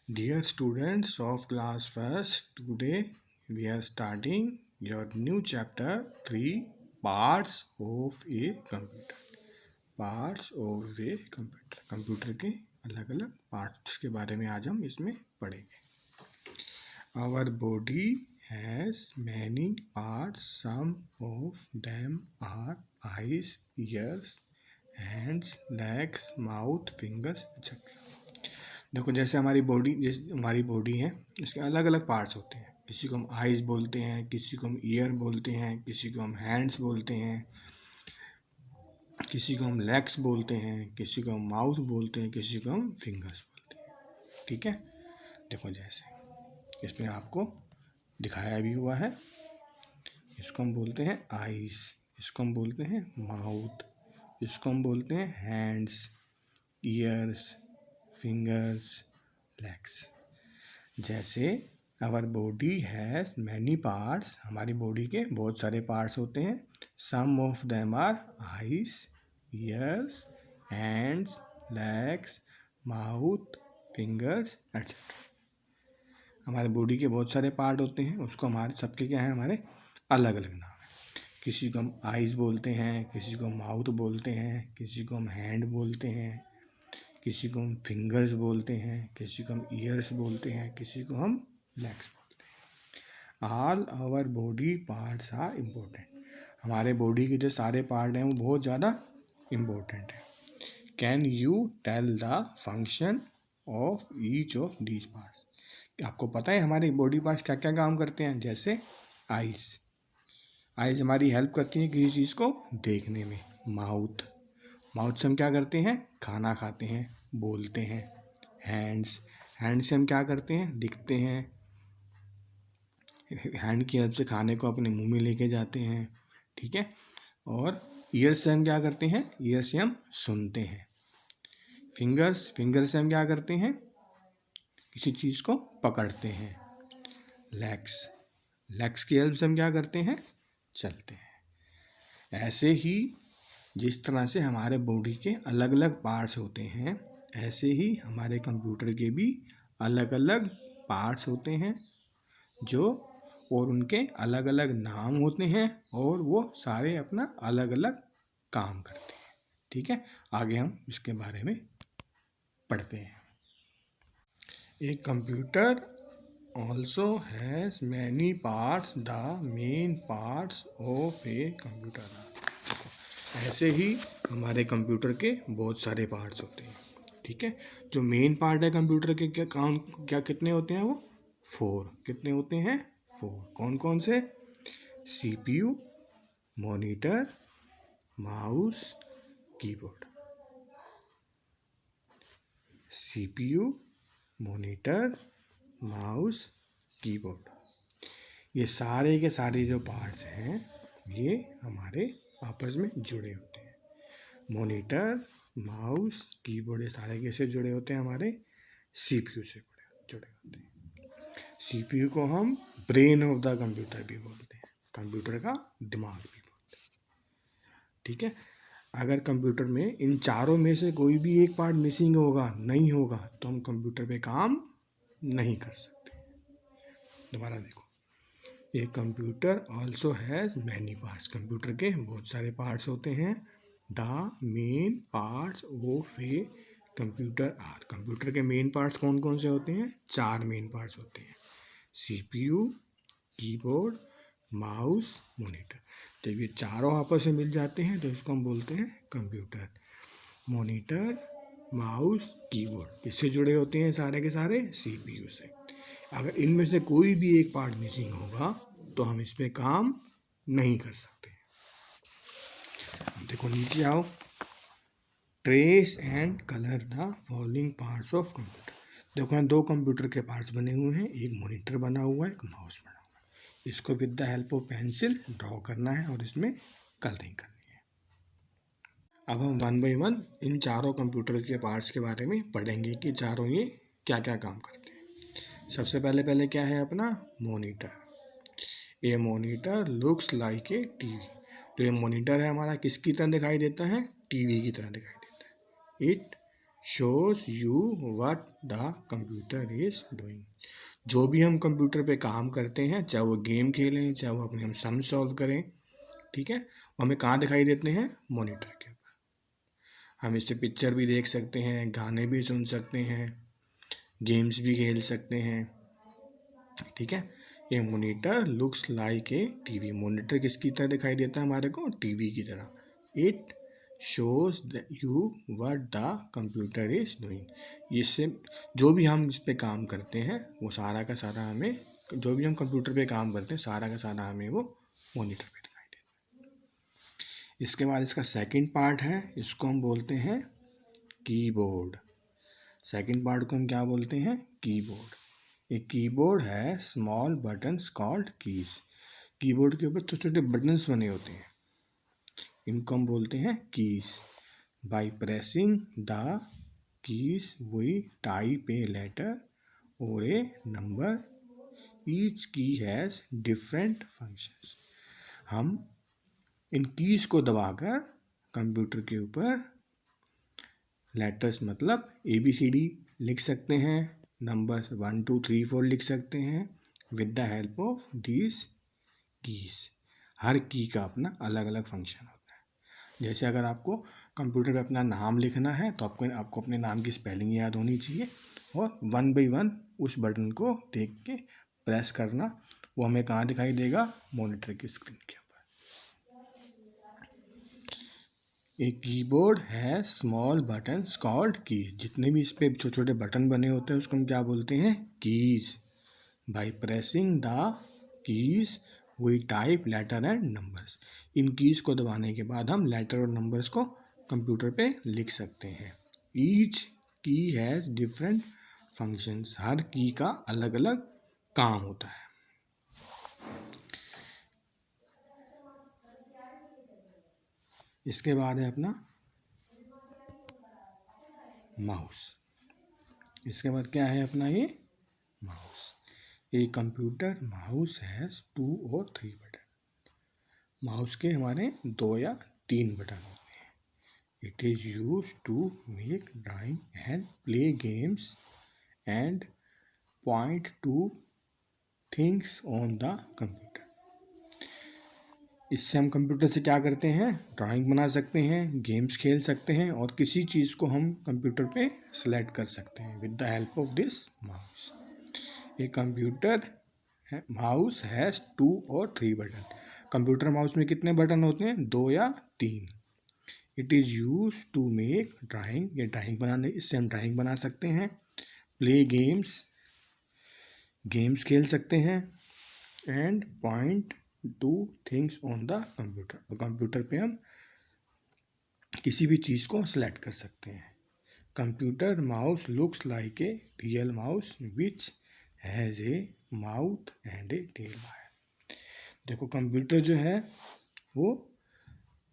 Dear students of class first, today we are starting your new chapter 3 parts of a computer. Parts of a computer. Computer के अलग अलग parts के बारे में आज हम इसमें पढ़ेंगे. Our body has many parts. Some of them are eyes, ears, hands, legs, mouth, fingers, etc. देखो जैसे हमारी बॉडी है, इसके अलग अलग पार्ट्स होते हैं. किसी को हम आइज़ बोलते हैं, किसी को हम ईयर बोलते हैं, किसी को हम हैंड्स बोलते हैं, किसी को हम लेग्स बोलते हैं, किसी को हम माउथ बोलते हैं, किसी को हम फिंगर्स बोलते हैं. ठीक है, देखो जैसे इसमें आपको दिखाया भी हुआ है. इसको हम बोलते हैं आइज़, इसको हम बोलते हैं माउथ, इसको हम बोलते हैं हैंड्स, ईयर्स, फिंगर्स, लेग्स. जैसे our body has many parts, हमारी बॉडी के बहुत सारे पार्ट्स होते हैं. Some of them are eyes, ears, hands, legs, mouth, fingers etcetera. हमारे बॉडी के बहुत सारे पार्ट होते हैं, उसको हमारे सबके क्या है, हमारे अलग अलग नाम है. किसी को हम आइज़ बोलते हैं, किसी को हम माउथ बोलते हैं, किसी को हम हैंड बोलते हैं, किसी को हम फिंगर्स बोलते हैं, किसी को हम ईयर्स बोलते हैं, किसी को हम लेग्स बोलते हैं. All our body parts are important. हमारे बॉडी के जो सारे पार्ट हैं वो बहुत ज़्यादा इम्पोर्टेंट है. Can you tell the function of each of these parts. आपको पता है हमारे बॉडी पार्ट्स क्या क्या काम करते हैं. जैसे आइज़ हमारी हेल्प करती हैं किसी चीज़ को देखने में. माउथ से हम क्या करते हैं, खाना खाते हैं, बोलते हैं. हैंड से हम क्या करते हैं, दिखते हैं. हैंड की हेल्प से खाने को अपने मुंह में लेके जाते हैं. ठीक है. और ईयर से हम क्या करते हैं, ईयर से हम सुनते हैं. फिंगर से हम क्या करते हैं, किसी चीज़ को पकड़ते हैं. लेग्स की हेल्प से हम क्या करते हैं, चलते हैं. ऐसे ही जिस तरह से हमारे बॉडी के अलग अलग पार्ट्स होते हैं, ऐसे ही हमारे कंप्यूटर के भी अलग अलग पार्ट्स होते हैं जो, और उनके अलग अलग नाम होते हैं, और वो सारे अपना अलग अलग काम करते हैं. ठीक है, आगे हम इसके बारे में पढ़ते हैं. एक computer also has many parts. The main parts of a computer. ऐसे ही हमारे कंप्यूटर के बहुत सारे पार्ट्स होते हैं. ठीक है, जो मेन पार्ट है कंप्यूटर के क्या कितने होते हैं, वो 4. कितने होते हैं, 4. कौन कौन से, CPU, monitor, mouse, keyboard. CPU, monitor, mouse, keyboard. ये सारे के सारे जो पार्ट्स हैं ये हमारे आपस में जुड़े होते हैं. मॉनिटर, माउस, कीबोर्ड, ये सारे कैसे जुड़े होते हैं, हमारे CPU से जुड़े होते हैं. CPU को हम ब्रेन ऑफ द कंप्यूटर भी बोलते हैं, कंप्यूटर का दिमाग भी बोलते हैं. ठीक है, अगर कंप्यूटर में इन चारों में से कोई भी एक पार्ट मिसिंग होगा, नहीं होगा, तो हम कंप्यूटर पे काम नहीं कर सकते. दोबारा देखो, एक computer also has many parts. Computer के बहुत सारे पार्ट्स होते हैं. The main parts of a computer are. Computer के मेन पार्ट्स कौन कौन से होते हैं, 4 मेन पार्ट्स होते हैं. CPU, keyboard, mouse, monitor. जब ये चारों आपस में मिल जाते हैं तो इसको हम बोलते हैं कंप्यूटर. मॉनिटर, माउस, कीबोर्ड किससे जुड़े होते हैं, सारे के सारे CPU से. अगर इनमें से कोई भी एक पार्ट मिसिंग होगा तो हम इस पे काम नहीं कर सकते. देखो नीचे आओ. Trace and colour the following parts of computer. देखो यहाँ 2 कंप्यूटर के पार्ट्स बने हुए हैं. एक मॉनिटर बना हुआ है, एक माउस बना हुआ है. इसको with the help of pencil draw करना है और इसमें कलरिंग करनी है. अब हम 1 बाय 1 इन चारों कंप्यूटर के पार्ट्स के बारे में पढ़ेंगे कि चारों ये क्या क्या काम करते हैं. सबसे पहले क्या है अपना मॉनिटर. ये मॉनिटर लुक्स लाइक ए टीवी. तो ये मॉनिटर है हमारा किसकी तरह दिखाई देता है, टीवी की तरह दिखाई देता है. It shows you what the computer is doing. जो भी हम कंप्यूटर पे काम करते हैं, चाहे वो गेम खेलें, चाहे वो अपने हम सम सॉल्व करें, ठीक है, वो हमें कहाँ दिखाई देते हैं? मॉनिटर के ऊपर। हम इस पर पिक्चर भी देख सकते हैं, गाने भी सुन सकते हैं, गेम्स भी खेल सकते हैं, ठीक है। ये मॉनिटर लुक्स लाइक ए टीवी। मॉनिटर किसकी तरह दिखाई देता है हमारे को? टीवी की तरह। It shows you what the computer is doing. इससे जो भी हम इस पे काम करते हैं वो सारा का सारा हमें, जो भी हम कंप्यूटर पे काम करते हैं सारा का सारा हमें वो मॉनिटर पे दिखाई देता है। इसके बाद इसका सेकंड पार्ट है, इसको हम बोलते हैं कीबोर्ड। सेकंड पार्ट को हम क्या बोलते हैं? कीबोर्ड। ए कीबोर्ड है small buttons called keys. Keyboard के ऊपर छोटे छोटे बटन्स बने होते हैं, इनको हम बोलते हैं keys. By pressing the keys we type a letter और a number. Each key has different functions. हम इन कीज को दबाकर कंप्यूटर के ऊपर लेटर्स मतलब ABCD लिख सकते हैं, नंबर्स 1 2 3 4 लिख सकते हैं with the help of these keys. हर की का अपना अलग अलग फंक्शन होता है। जैसे अगर आपको कंप्यूटर पे अपना नाम लिखना है तो आपको अपने नाम की स्पेलिंग याद होनी चाहिए और 1 बाई 1 उस बटन को देख के प्रेस करना। वो हमें कहाँ दिखाई देगा? मॉनिटर की स्क्रीन के ऊपर। ए कीबोर्ड है स्मॉल बटन्स कॉल्ड कीज। जितने भी इस पे छोटे छोटे बटन बने होते हैं उसको हम क्या बोलते हैं? Keys. By pressing the keys we type letter and numbers. इन कीज को दबाने के बाद हम लेटर और नंबर्स को कंप्यूटर पे लिख सकते हैं। Each key has different functions. Her key का अलग अलग काम होता है। इसके बाद है अपना माउस। इसके बाद क्या है अपना ये mouse. A computer mouse has 2 और 3 बटन। माउस के हमारे 2 या 3 बटन होते हैं। It is use to make drawing and play games and point to things on the computer. इससे हम कंप्यूटर से क्या करते हैं? ड्राइंग बना सकते हैं, गेम्स खेल सकते हैं और किसी चीज़ को हम कंप्यूटर पे सेलेक्ट कर सकते हैं with the help of this mouse. A computer mouse has 2 और 3 बटन। कंप्यूटर माउस में कितने बटन होते हैं? 2 या 3। It is use to make drawing. ये ड्राइंग बनाने, इससे हम ड्राइंग बना सकते हैं। प्ले गेम्स, गेम्स खेल सकते हैं। And point to things on the computer. और कंप्यूटर पे हम किसी भी चीज़ को सेलेक्ट कर सकते हैं। Computer mouse looks like a real mouse which has a mouth and a tail. देखो कंप्यूटर जो है वो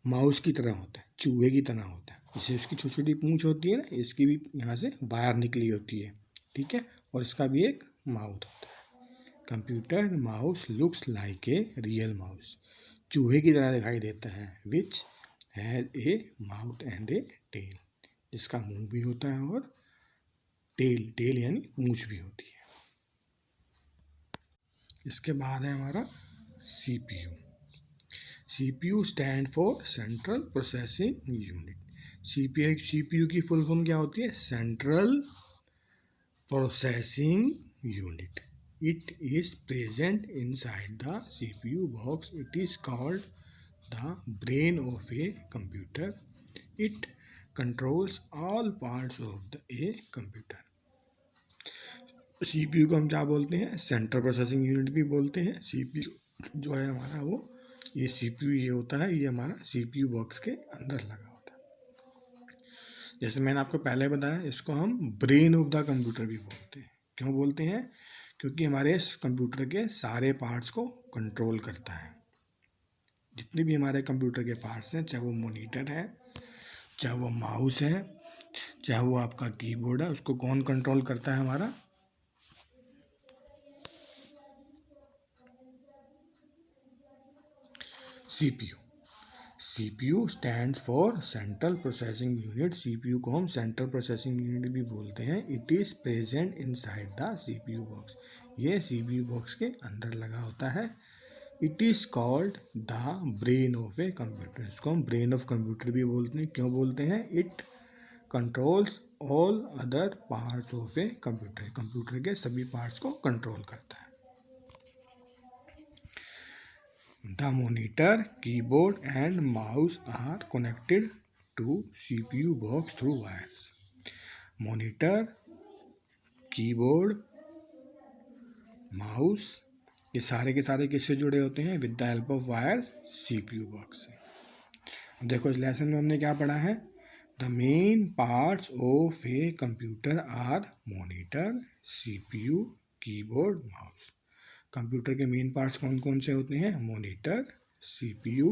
माउस की तरह होता है, चूहे की तरह होता है। जैसे उसकी छोटी छोटी पूंछ होती है ना, इसकी भी यहाँ से वायर निकली होती है, ठीक है, और इसका भी एक माउथ होता है। Computer mouse looks like a real mouse. चूहे की तरह दिखाई देता है। Which has a mouth and a tail. जिसका मुंह भी होता है और टेल यानी पूंछ भी होती है। इसके बाद है हमारा CPU। CPU stand for central processing unit. CPU की फुल फॉर्म क्या होती है? Central processing unit. It is present inside the CPU box. It is called the brain of a computer. It controls all parts of a computer. CPU को हम क्या बोलते हैं? Central processing unit भी बोलते हैं। CPU जो है हमारा वो ये CPU ये होता है, ये हमारा CPU बॉक्स के अंदर लगा होता है। जैसे मैंने आपको पहले बताया, इसको हम ब्रेन ऑफ द कंप्यूटर भी बोलते हैं। क्यों बोलते हैं? क्योंकि हमारे कंप्यूटर के सारे पार्ट्स को कंट्रोल करता है। जितने भी हमारे कंप्यूटर के पार्ट्स हैं, चाहे वो मॉनिटर है, चाहे वो माउस है, चाहे वो आपका कीबोर्ड है, उसको कौन कंट्रोल करता है? हमारा CPU। CPU stand for central processing unit. CPU को हम सेंट्रल प्रोसेसिंग यूनिट भी बोलते हैं। It is present inside the CPU box. ये CPU बॉक्स के अंदर लगा होता है। It is called the brain of a computer. इसको हम ब्रेन ऑफ कंप्यूटर भी बोलते हैं। क्यों बोलते हैं? It controls all other parts of a computer. Computer के सभी पार्ट्स को कंट्रोल करता है। The monitor, keyboard and mouse are connected to CPU box through wires. Monitor, keyboard, mouse ये सारे के सारे किससे जुड़े होते हैं? With the help of wires CPU box से। देखो इस लेसन में हमने क्या पढ़ा है? The main parts of a computer are monitor, CPU, keyboard, mouse. Computer के मेन पार्ट्स कौन कौन से होते हैं? Monitor, CPU,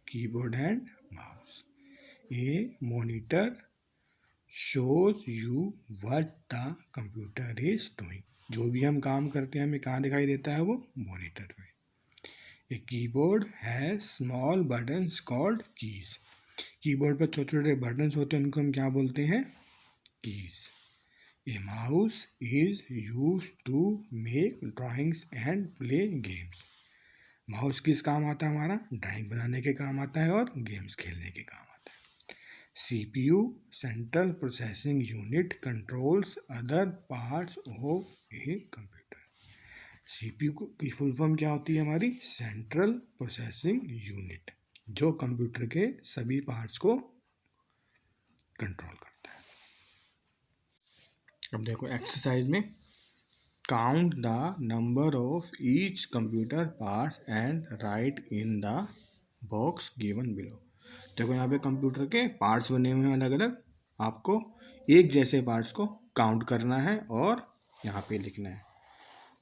keyboard and mouse. A monitor shows you what the computer is doing. जो भी हम काम करते हैं हमें कहाँ दिखाई देता है? वो मॉनिटर में। A keyboard has small buttons called keys. Keyboard पर छोटे छोटे बटन्स होते हैं, उनको हम क्या बोलते हैं? Keys. A mouse is used to make drawings and play games. Mouse किस काम आता है? हमारा ड्राइंग बनाने के काम आता है और गेम्स खेलने के काम आता है। CPU central processing unit controls other parts of a computer. CPU की फुल फॉर्म क्या होती है हमारी? सेंट्रल प्रोसेसिंग यूनिट, जो कंप्यूटर के सभी पार्ट्स को कंट्रोल करता है। अब देखो एक्सरसाइज में count the number of each computer parts and right in the box given below. देखो यहाँ पे कंप्यूटर के पार्ट्स बने हुए हैं अलग अलग। आपको एक जैसे पार्ट्स को काउंट करना है और यहाँ पे लिखना है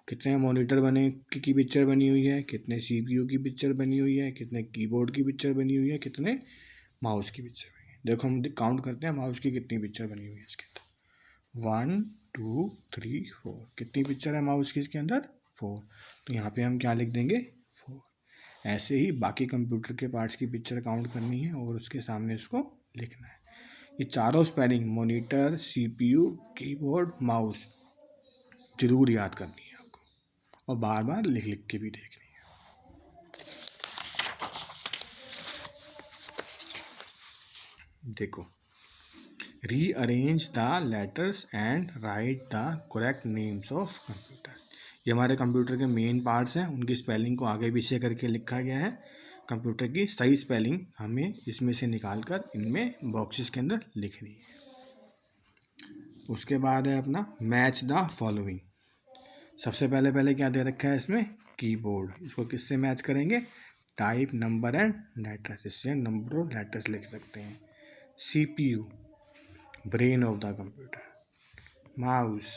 कितने मॉनिटर बने की पिक्चर बनी हुई है, कितने CPU की पिक्चर बनी हुई है, कितने कीबोर्ड की पिक्चर बनी हुई है, कितने माउस की पिक्चर बनी है। देखो हम काउंट करते हैं माउस की कितनी पिक्चर बनी हुई है इसके अंदर। 1 2 3 4। कितनी पिक्चर है माउस की इसके अंदर? 4। तो यहाँ पे हम क्या लिख देंगे? 4। ऐसे ही बाकी कंप्यूटर के पार्ट्स की पिक्चर काउंट करनी है और उसके सामने इसको लिखना है। ये चारों spelling monitor, CPU, keyboard, mouse जरूर याद करनी है आपको और बार बार लिख लिख के भी देखनी है। देखो rearrange the letters and right the correct names of computer. ये हमारे कंप्यूटर के मेन पार्ट्स हैं, उनकी स्पेलिंग को आगे पीछे करके लिखा गया है। कंप्यूटर की सही स्पेलिंग हमें इसमें से निकाल कर इनमें बॉक्सेस के अंदर लिखनी है। उसके बाद है अपना मैच द फॉलोइंग। सबसे पहले क्या दे रखा है इसमें? कीबोर्ड। इसको किससे मैच करेंगे? Type, number and letters. इससे नंबर और लेटर्स लिख सकते हैं। CPU brain of the computer. Mouse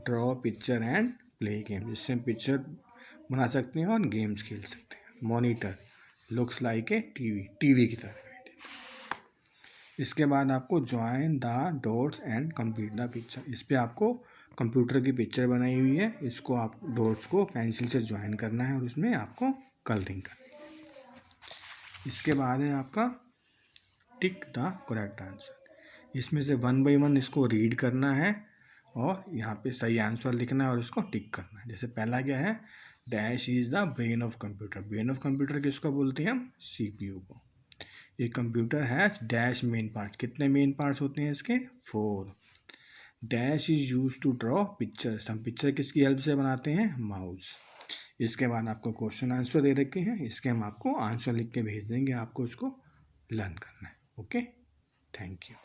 draw picture and play game, जिससे हम पिक्चर बना सकते हैं और गेम्स खेल सकते हैं। मॉनिटर लुक्स लाइक ए टीवी की तरह। इसके बाद आपको join the dots and complete the picture. इस पे आपको कंप्यूटर की पिक्चर बनाई हुई है, इसको आप डॉट्स को पेंसिल से ज्वाइन करना है और उसमें आपको कलरिंग करनी है। इसके बाद है आपका टिक द करेक्ट आंसर। इसमें से 1 बाय 1 इसको रीड करना है और यहाँ पे सही आंसर लिखना है और इसको टिक करना है। जैसे पहला क्या है? Dash is the brain of computer. Brain of computer किसको बोलते हैं हम? CPU को। ये computer has dash main parts. कितने मेन पार्ट्स होते हैं इसके? 4। Dash is use to draw pictures. हम पिक्चर किसकी हेल्प से बनाते हैं? माउस। इसके बाद आपको क्वेश्चन आंसर दे रखे हैं, इसके हम आपको आंसर लिख के भेज देंगे, आपको उसको लर्न करना है। Okay, thank you.